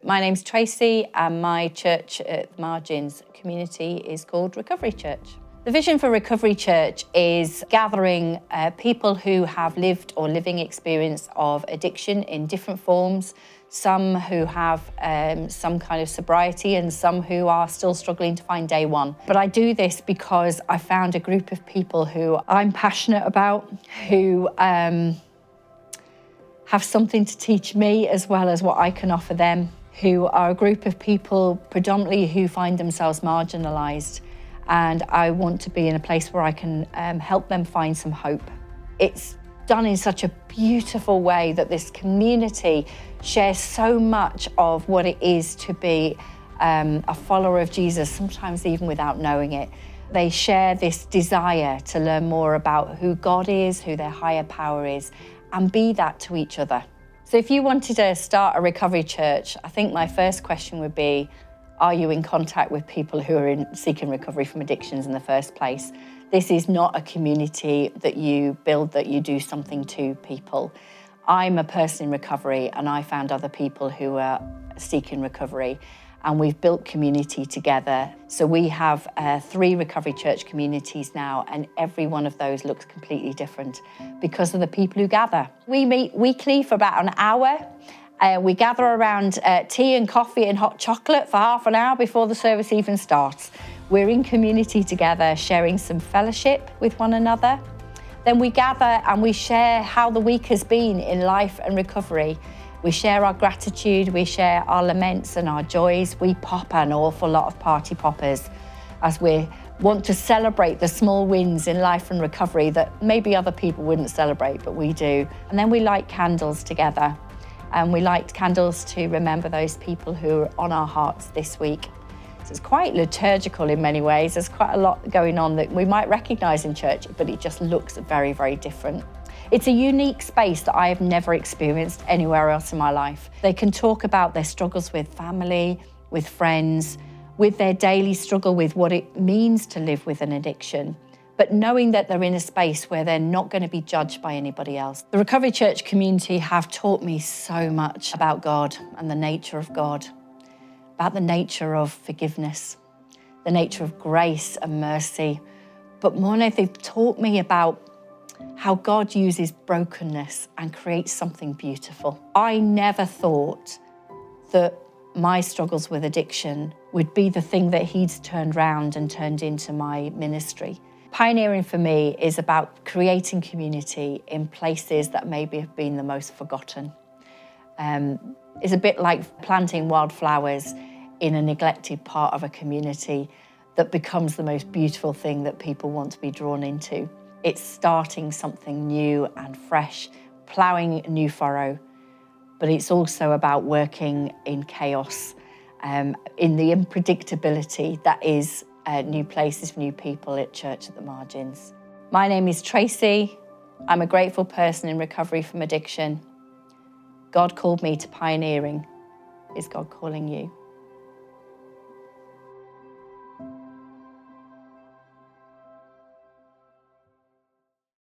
My name's Tracey and my church at the Margins community is called Recovery Church. The vision for Recovery Church is gathering people who have lived or living experience of addiction in different forms, some who have some kind of sobriety and some who are still struggling to find day one. But I do this because I found a group of people who I'm passionate about, who have something to teach me as well as what I can offer them, who are a group of people predominantly who find themselves marginalised. And I want to be in a place where I can help them find some hope. It's done in such a beautiful way that this community shares so much of what it is to be a follower of Jesus, sometimes even without knowing it. They share this desire to learn more about who God is, who their higher power is, and be that to each other. So if you wanted to start a recovery church, I think my first question would be, are you in contact with people who are seeking recovery from addictions in the first place? This is not a community that you build, that you do something to people. I'm a person in recovery and I found other people who are seeking recovery, and we've built community together. So we have 3 recovery church communities now, and every one of those looks completely different because of the people who gather. We meet weekly for about an hour. We gather around tea and coffee and hot chocolate for half an hour before the service even starts. We're in community together, sharing some fellowship with one another. Then we gather and we share how the week has been in life and recovery. We share our gratitude, we share our laments and our joys. We pop an awful lot of party poppers as we want to celebrate the small wins in life and recovery that maybe other people wouldn't celebrate, but we do. And then we light candles together. And we light candles to remember those people who are on our hearts this week. So it's quite liturgical in many ways. There's quite a lot going on that we might recognise in church, but it just looks very, very different. It's a unique space that I have never experienced anywhere else in my life. They can talk about their struggles with family, with friends, with their daily struggle with what it means to live with an addiction, but knowing that they're in a space where they're not going to be judged by anybody else. The Recovery Church community have taught me so much about God and the nature of God, about the nature of forgiveness, the nature of grace and mercy. But more than they've taught me about how God uses brokenness and creates something beautiful. I never thought that my struggles with addiction would be the thing that he'd turned round and turned into my ministry. Pioneering for me is about creating community in places that maybe have been the most forgotten. It's a bit like planting wildflowers in a neglected part of a community that becomes the most beautiful thing that people want to be drawn into. It's starting something new and fresh, ploughing a new furrow, but it's also about working in chaos, in the unpredictability that is new places, new people at Church at the Margins. My name is Tracey. I'm a grateful person in recovery from addiction. God called me to pioneering. Is God calling you?